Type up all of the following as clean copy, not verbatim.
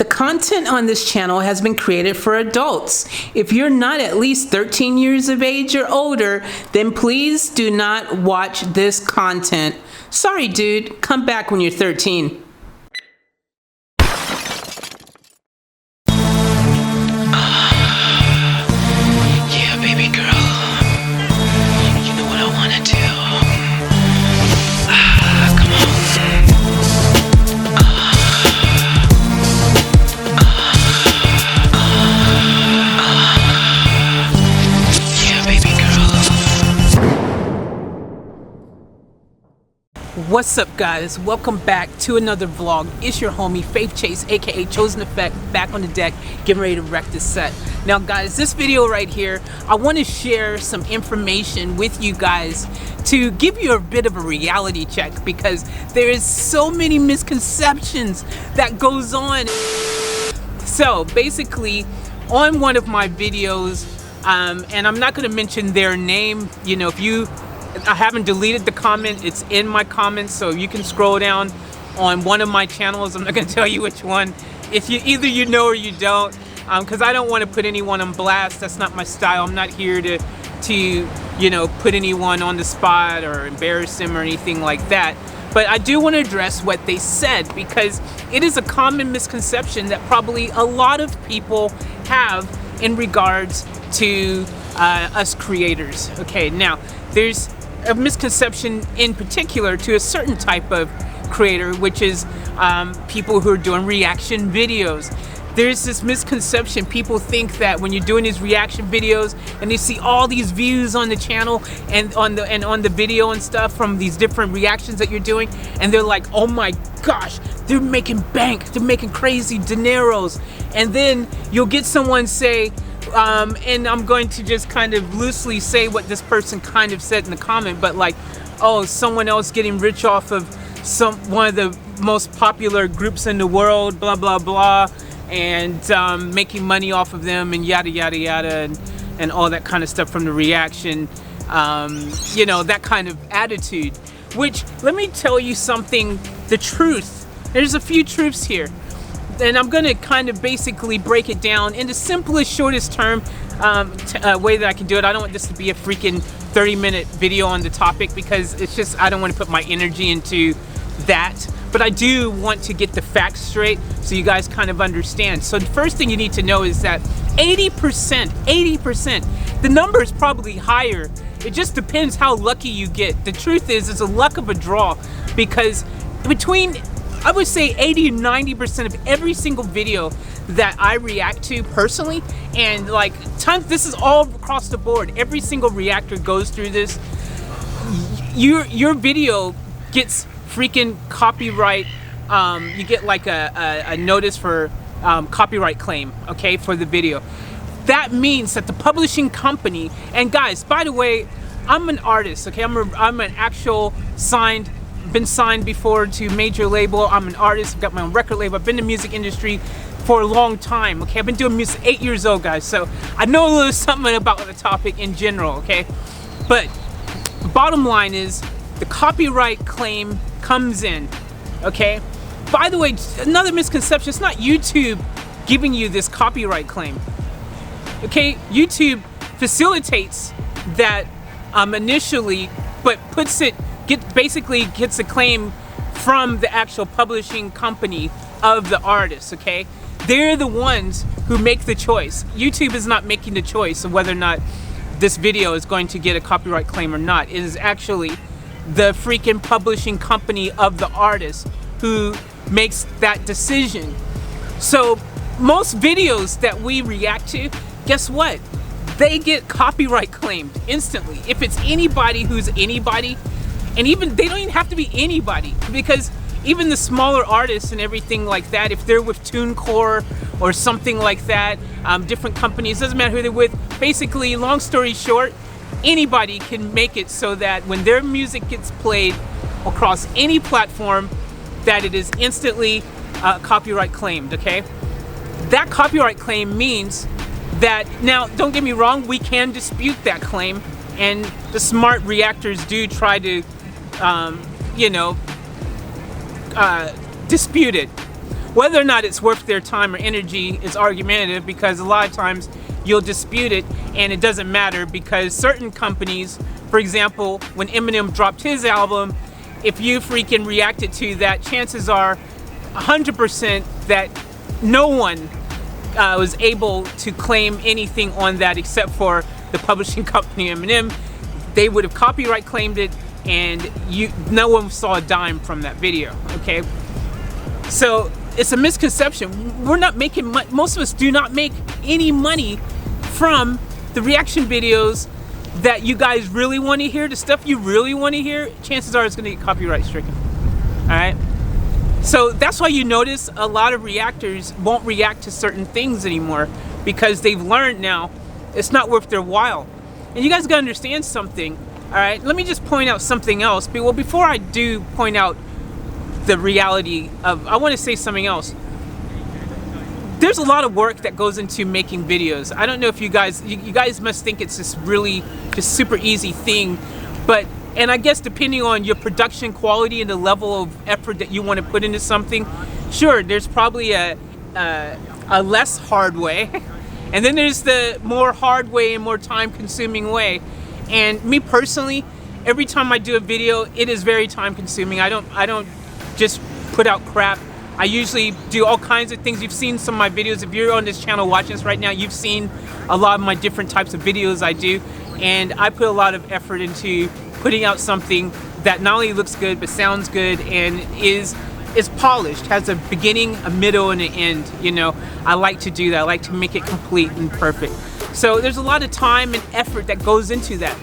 The content on this channel has been created for adults. If you're not at least 13 years of age or older, then please do not watch this content. Sorry, dude. Come back when you're 13. Yeah, baby girl. You know what I want to do. Come on. Yeah, baby girl. What's up, guys? Welcome back to another vlog. It's your homie Faith Chase, aka Chosen Effect, back on the deck, getting ready to wreck this set. Now guys, this video right here, I want to share some information with you guys to give you a bit of a reality check, because there is so many misconceptions that goes on. So basically, on one of my videos, and I'm not going to mention their name, you know, I haven't deleted the comment, it's in my comments, so you can scroll down on one of my channels. I'm not going to tell you which one. If you either you know or you don't, because I don't want to put anyone on blast. That's not my style. I'm not here to you know, put anyone on the spot or embarrass them or anything like that. But I do want to address what they said, because it is a common misconception that probably a lot of people have in regards to us creators. Okay, now there's a misconception in particular to a certain type of creator, which is people who are doing reaction videos. There's this misconception. People think that when you're doing these reaction videos and they see all these views on the channel and on the video and stuff from these different reactions that you're doing, and they're like, oh my gosh, they're making bank, they're making crazy dineros. And then you'll get someone say, and I'm going to just kind of loosely say what this person kind of said in the comment, but like, oh, someone else getting rich off of one of the most popular groups in the world, blah blah blah, and making money off of them, and yada yada yada, and all that kind of stuff from the reaction, you know, that kind of attitude. Which, let me tell you something, the truth. There's a few truths here, and I'm going to kind of basically break it down in the simplest, shortest term way that I can do it. I don't want this to be a freaking 30-minute video on the topic, because it's just, I don't want to put my energy into that. But I do want to get the facts straight so you guys kind of understand. So the first thing you need to know is that 80%, the number is probably higher. It just depends how lucky you get. The truth is, it's a luck of a draw, because between, I would say 80 to 90% of every single video that I react to personally, and like tons, this is all across the board, every single reactor goes through this, your video gets freaking copyright, you get like a notice for copyright claim, okay, for the video. That means that the publishing company, and guys, by the way, I'm an artist, okay, I'm an actual been signed before to major label. I'm an artist, I've got my own record label, I've been in the music industry for a long time, okay, I've been doing music 8 years old, guys, so I know a little something about the topic in general, okay. But the bottom line is, the copyright claim comes in, okay. By the way, another misconception, it's not YouTube giving you this copyright claim, okay. YouTube facilitates that initially, but basically gets a claim from the actual publishing company of the artist, okay. They're the ones who make the choice. YouTube is not making the choice of whether or not this video is going to get a copyright claim or not. It is actually the freaking publishing company of the artist who makes that decision. So most videos that we react to, guess what? They get copyright claimed instantly. If it's anybody who's anybody, and even they don't even have to be anybody, because even the smaller artists and everything like that, if they're with TuneCore or something like that, different companies, doesn't matter who they're with, basically, long story short, anybody can make it so that when their music gets played across any platform, that it is instantly copyright claimed, okay? That copyright claim means that, now don't get me wrong, we can dispute that claim, and the smart reactors do try to, you know, dispute it. Whether or not it's worth their time or energy is argumentative, because a lot of times you'll dispute it and it doesn't matter, because certain companies, for example, when Eminem dropped his album, if you freaking reacted to that, chances are 100% that no one was able to claim anything on that except for the publishing company Eminem. They would have copyright claimed it, and no one saw a dime from that video. Okay, so it's a misconception. We're not making money. Most of us do not make any money from the reaction videos that you guys really want to hear. The stuff you really want to hear, chances are it's going to get copyright stricken. All right. So that's why you notice a lot of reactors won't react to certain things anymore, because they've learned now it's not worth their while. And you guys gotta understand something, all right? Let me just point out something else. Well, before I do point out the reality of, I wanna say something else. There's a lot of work that goes into making videos. I don't know if you guys must think it's this really just super easy thing, but and I guess depending on your production quality and the level of effort that you want to put into something, sure, there's probably a less hard way, and then there's the more hard way and more time-consuming way. And me personally, every time I do a video, it is very time-consuming. I don't just put out crap. I usually do all kinds of things. You've seen some of my videos. If you're on this channel watching this right now, you've seen a lot of my different types of videos I do, and I put a lot of effort into putting out something that not only looks good but sounds good and is polished, has a beginning, a middle, and an end. You know, I like to do that. I like to make it complete and perfect. So there's a lot of time and effort that goes into that.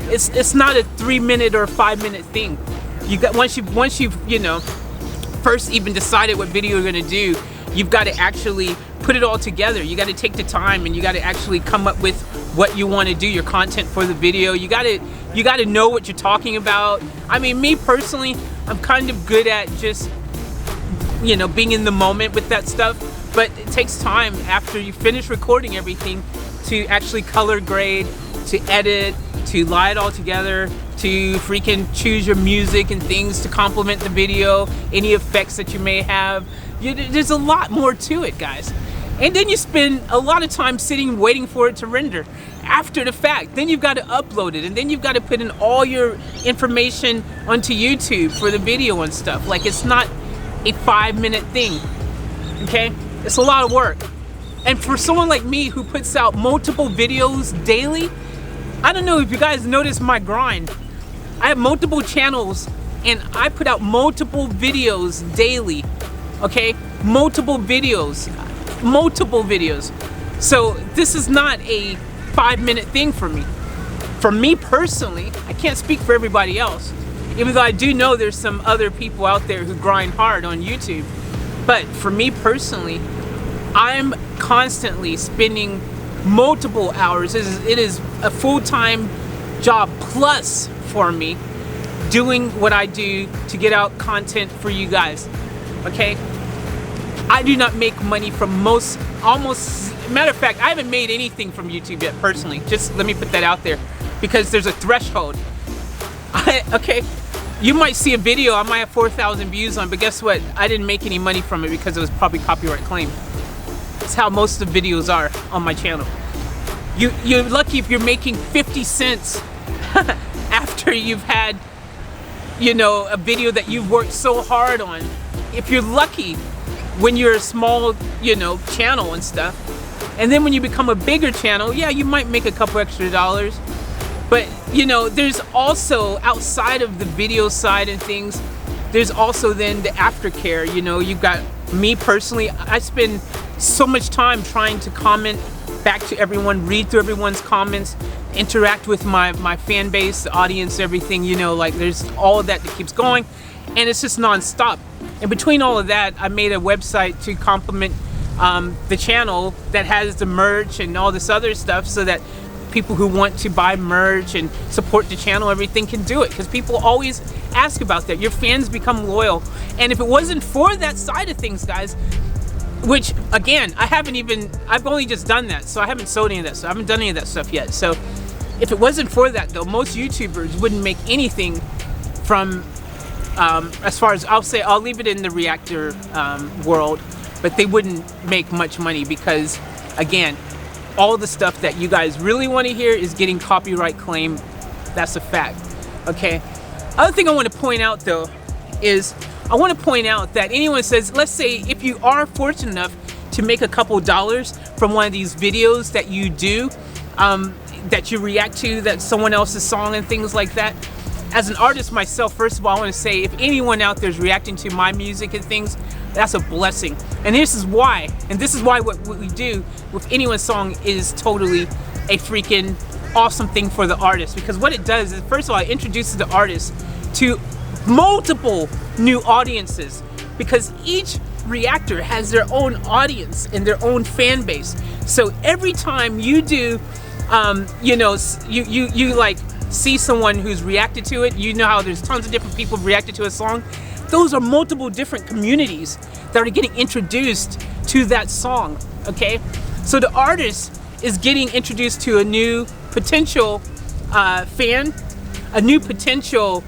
It's not a 3-minute or 5-minute thing. You got once you've you know, first even decided what video you're gonna do, you've got to actually put it all together. You got to take the time and you got to actually come up with what you want to do, your content for the video. You got to know what you're talking about. I mean, me personally, I'm kind of good at just, you know, being in the moment with that stuff, but it takes time after you finish recording everything to actually color grade, to edit, to lie it all together, to freaking choose your music and things to complement the video, any effects that you may have. There's a lot more to it, guys. And then you spend a lot of time sitting waiting for it to render after the fact. Then you've got to upload it, and then you've got to put in all your information onto YouTube for the video and stuff. Like, it's not a 5-minute thing, okay? It's a lot of work. And for someone like me who puts out multiple videos daily, I don't know if you guys notice my grind. I have multiple channels and I put out multiple videos daily, okay? Multiple videos. So this is not a 5-minute thing for me. For me personally, I can't speak for everybody else, even though I do know there's some other people out there who grind hard on YouTube. But for me personally, I'm constantly spending multiple hours. It is a full-time job plus for me doing what I do to get out content for you guys, okay? I do not make money from matter of fact, I haven't made anything from YouTube yet personally. Just let me put that out there, because there's a threshold. Okay, you might see a video I might have 4,000 views on, but guess what? I didn't make any money from it because it was probably copyright claimed. That's how most of the videos are on my channel. You're lucky if you're making 50 cents after you've had, you know, a video that you've worked so hard on. If you're lucky when you're a small, you know, channel and stuff. And then when you become a bigger channel, yeah, you might make a couple extra dollars. But, you know, there's also, outside of the video side and things, there's also then the aftercare. You know, you've got me personally, I spend so much time trying to comment back to everyone, read through everyone's comments, interact with my fan base, the audience, everything, you know, like there's all of that keeps going, and it's just non-stop. And between all of that, I made a website to complement the channel that has the merch and all this other stuff, so that people who want to buy merch and support the channel, everything, can do it, because people always ask about that. Your fans become loyal. And if it wasn't for that side of things, guys, which again, I've only just done that, so I haven't sold any of that stuff. I haven't done any of that stuff yet. So if it wasn't for that though, most YouTubers wouldn't make anything from as far as I'll leave it in the reactor world, but they wouldn't make much money because, again, all the stuff that you guys really want to hear is getting copyright claim. That's a fact. Okay. Other thing I want to point out though is I want to point out that anyone says, let's say if you are fortunate enough to make a couple dollars from one of these videos that you do, that you react to, that's someone else's song and things like that. As an artist myself, first of all, I want to say if anyone out there is reacting to my music and things, that's a blessing. And this is why, what we do with anyone's song is totally a freaking awesome thing for the artist. Because what it does is, first of all, it introduces the artist to multiple new audiences. Because each reactor has their own audience and their own fan base. So every time you do, you know, you like see someone who's reacted to it, you know how there's tons of different people reacted to a song. Those are multiple different communities that are getting introduced to that song, okay? So the artist is getting introduced to a new potential fan, a new potential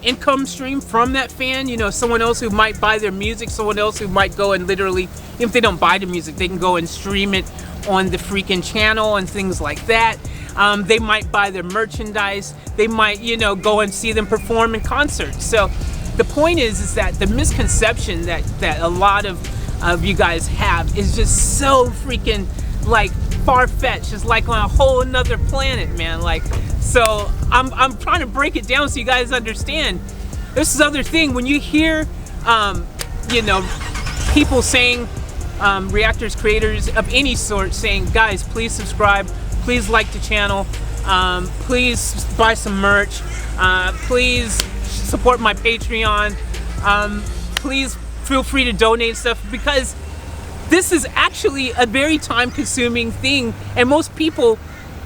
income stream from that fan, you know, someone else who might buy their music, someone else who might go and literally, even if they don't buy the music, they can go and stream it on the freaking channel and things like that. They might buy their merchandise. They might, you know, go and see them perform in concerts. So the point is that the misconception that a lot of you guys have is just so freaking like far-fetched. It's like on a whole another planet, man. Like, so I'm trying to break it down so you guys understand. This is the other thing when you hear, you know, people saying, reactors, creators of any sort saying, guys, please subscribe. Please like the channel, please buy some merch, please support my Patreon, please feel free to donate stuff, because this is actually a very time-consuming thing, and most people,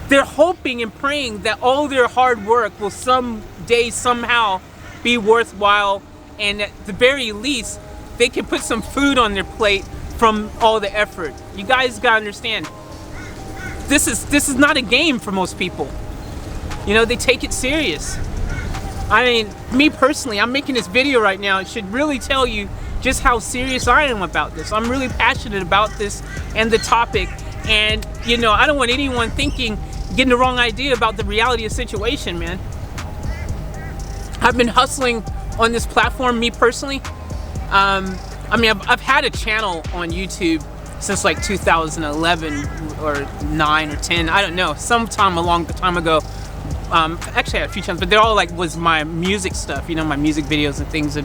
they're hoping and praying that all their hard work will someday somehow be worthwhile, and at the very least they can put some food on their plate from all the effort. You guys gotta understand, this is not a game for most people. You know, they take it serious. I mean, me personally, I'm making this video right now. It should really tell you just how serious I am about this. I'm really passionate about this and the topic. And, you know, I don't want anyone getting the wrong idea about the reality of the situation, man. I've been hustling on this platform, me personally. I mean, I've had a channel on YouTube since like 2011 or 9 or 10, I don't know, sometime a long time ago. Actually I had a few channels, but they're all like was my music stuff, you know, my music videos and things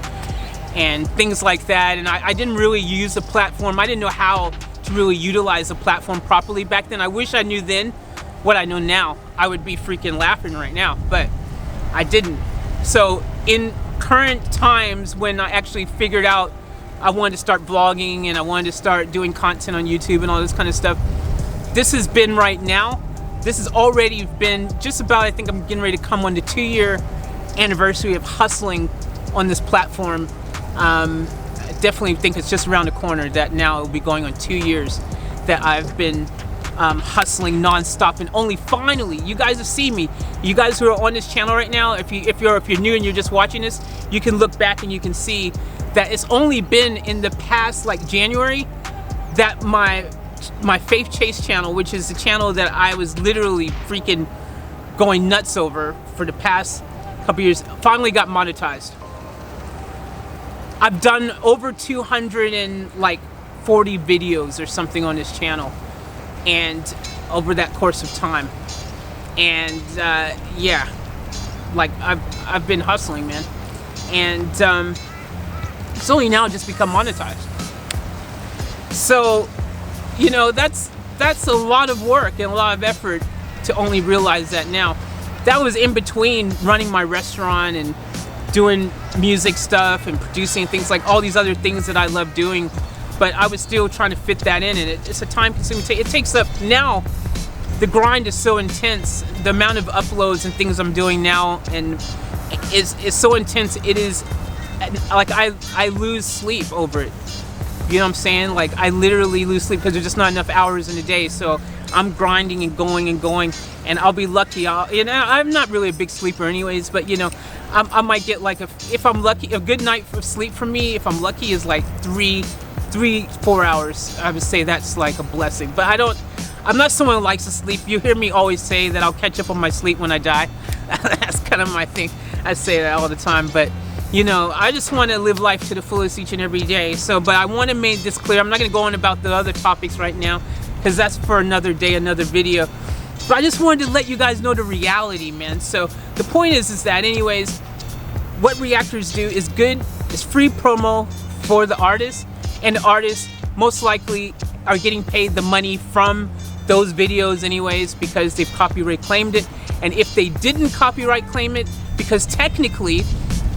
like that. And I didn't really use the platform. I didn't know how to really utilize the platform properly back then. I wish I knew then what I know now. I would be freaking laughing right now, but I didn't. So in current times, when I actually figured out I wanted to start vlogging and I wanted to start doing content on YouTube and all this kind of stuff, this has been right now. This has already been just about, I think I'm getting ready to come on the 2-year anniversary of hustling on this platform. I definitely think it's just around the corner that now it'll be going on 2 years that I've been hustling non-stop, and only finally, you guys have seen me. You guys who are on this channel right now, if you're new and you're just watching this, you can look back and you can see that it's only been in the past, like January, that my Faith Chase channel, which is the channel that I was literally freaking going nuts over for the past couple years, finally got monetized. I've done over 240 videos or something on this channel, and over that course of time, and yeah, like I've been hustling, man, and it's only now just become monetized. So, you know, that's a lot of work and a lot of effort to only realize that now. That was in between running my restaurant and doing music stuff and producing things, like all these other things that I love doing, but I was still trying to fit that in, and it's a time-consuming. It takes up now. The grind is so intense. The amount of uploads and things I'm doing now and is so intense. It is like I lose sleep over it. You know what I'm saying? Like, I literally lose sleep because there's just not enough hours in the day. So I'm grinding and going, and I'll be lucky. I'm not really a big sleeper anyways, but I might get like, if I'm lucky, a good night of sleep for me, if I'm lucky, is like 4 hours. I would say that's like a blessing. But I'm not someone who likes to sleep. You hear me always say that I'll catch up on my sleep when I die. That's kind of my thing. I say that all the time, but I just want to live life to the fullest each and every day. But I want to make this clear. I'm not going to go on about the other topics right now, because that's for another day, another video. But I just wanted to let you guys know the reality, man. So the point is that anyways, what reactors do is good. It's free promo for the artist, and the artists most likely are getting paid the money from those videos anyways, because they've copyright claimed it. And if they didn't copyright claim it, because technically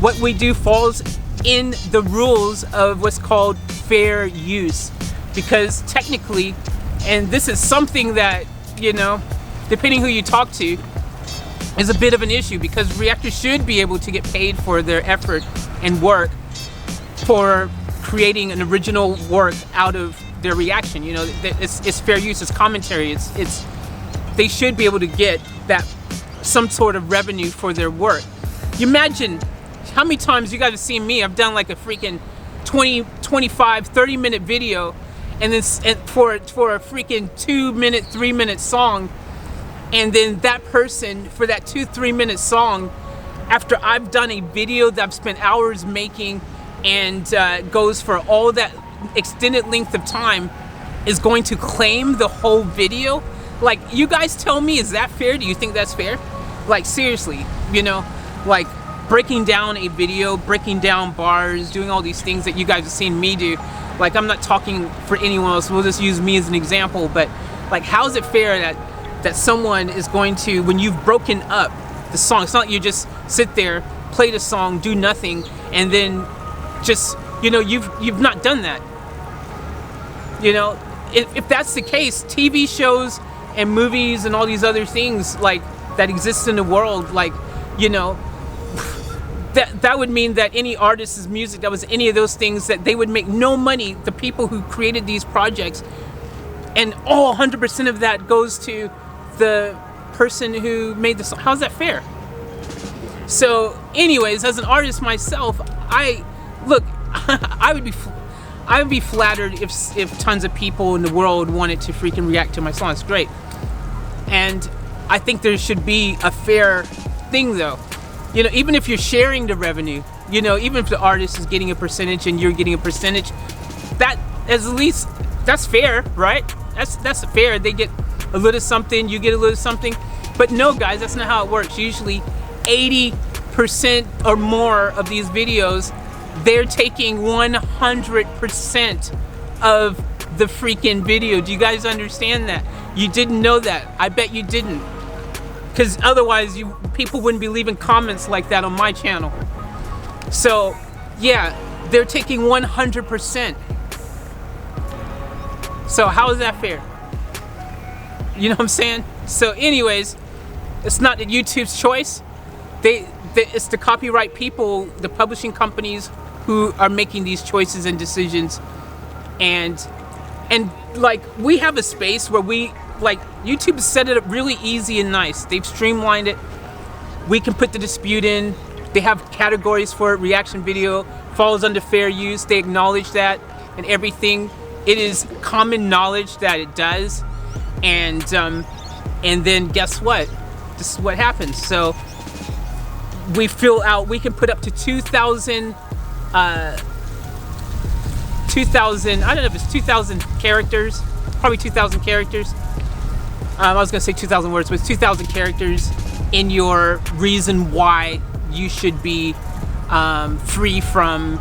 what we do falls in the rules of what's called fair use, because technically, and this is something that, depending who you talk to, is a bit of an issue, because reactors should be able to get paid for their effort and work for creating an original work out of their reaction. It's fair use, it's commentary, it's they should be able to get that some sort of revenue for their work. You imagine how many times you guys have seen me. I've done like a freaking 20, 25, 30-minute video, and then for a freaking 2-minute, 3-minute song, and then that person for that 2-3-minute song, after I've done a video that I've spent hours making and goes for all that extended length of time, is going to claim the whole video. Like, you guys tell me, is that fair? Do you think that's fair? Like, seriously, like breaking down a video, breaking down bars, doing all these things that you guys have seen me do. Like, I'm not talking for anyone else, we'll just use me as an example, but like, how is it fair that someone is going to, when you've broken up the song, it's not like you just sit there, play the song, do nothing, and then just, you've not done that. If that's the case, TV shows and movies and all these other things like that exist in the world, like, that would mean that any artist's music that was any of those things, that they would make no money, the people who created these projects, and all 100% of that goes to the person who made the song. How's that fair? So anyways, as an artist myself, I would be flattered if tons of people in the world wanted to freaking react to my song. It's great. And I think there should be a fair thing though. Even if you're sharing the revenue, even if the artist is getting a percentage and you're getting a percentage, that at least, that's fair, right? That's fair. They get a little something, you get a little something. But no, guys, that's not how it works. Usually 80% or more of these videos, they're taking 100% of the freaking video. Do you guys understand that? You didn't know that. I bet you didn't. Because otherwise, people wouldn't be leaving comments like that on my channel. So, yeah, they're taking 100%. So how is that fair? You know what I'm saying? So anyways, it's not YouTube's choice. It's the copyright people, the publishing companies, who are making these choices and decisions. And like, we have a space where YouTube has set it up really easy and nice. They've streamlined it. We can put the dispute in. They have categories for it. Reaction video falls under fair use. They acknowledge that and everything. It is common knowledge that it does. And then guess what? This is what happens. So we fill out, we can put up to 2,000, I don't know if it's 2,000 characters, probably 2,000 characters. I was gonna say 2,000 words, but it's 2,000 characters in your reason why you should be free from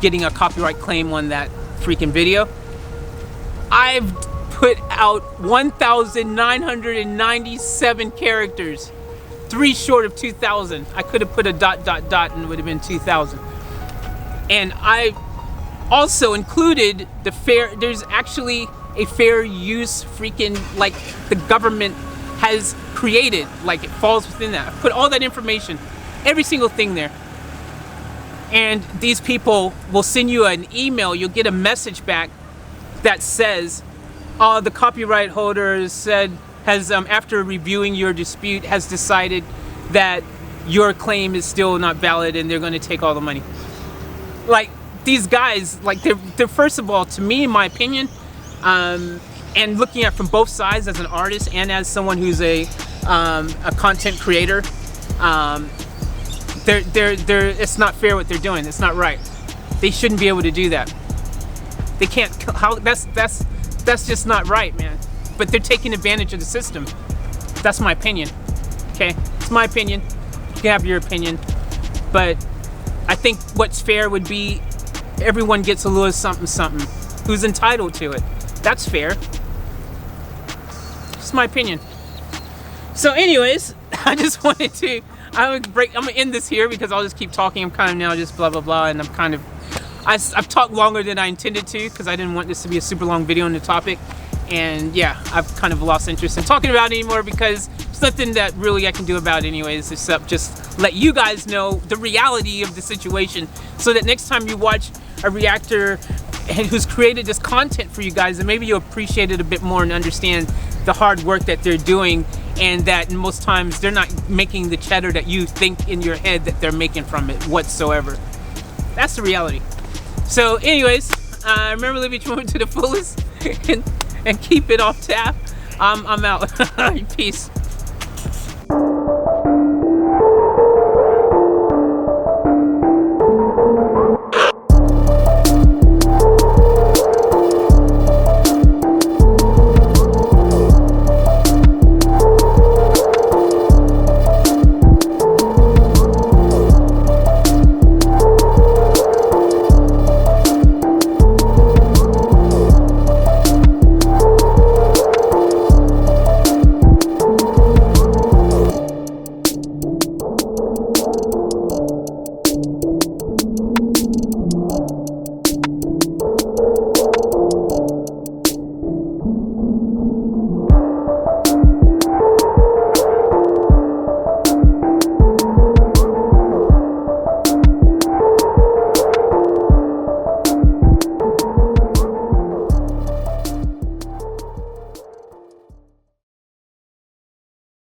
getting a copyright claim on that freaking video. I've put out 1,997 characters, 3 short of 2,000. I could have put a ... and it would have been 2,000. And I also included the fair, there's actually a fair use freaking, like, the government has created, like, it falls within that. I put all that information, every single thing there. and these people will send you an email. You'll get a message back that says, the copyright holder has after reviewing your dispute, has decided that your claim is still not valid and they're going to take all the money. Like, these guys, like, they're first of all, to me, in my opinion, and looking at from both sides as an artist and as someone who's a content creator, it's not fair what they're doing. It's not right. They shouldn't be able to do that. They can't. That's just not right, man. But they're taking advantage of the system. That's my opinion. Okay, it's my opinion. You can have your opinion, but I think what's fair would be everyone gets a little something who's entitled to it. That's fair. It's my opinion. So anyways, I just wanted to, I'm gonna end this here because I'll just keep talking. I'm kind of now just blah blah blah, and I'm kind of, I've talked longer than I intended to because I didn't want this to be a super long video on the topic. And yeah, I've kind of lost interest in talking about it anymore because it's nothing that really I can do about it anyways, except just let you guys know the reality of the situation so that next time you watch a reactor who's created this content for you guys, and maybe you'll appreciate it a bit more and understand the hard work that they're doing, and that most times they're not making the cheddar that you think in your head that they're making from it whatsoever. That's the reality. So anyways, remember, live each moment to the fullest and keep it off tap. I'm out. Peace.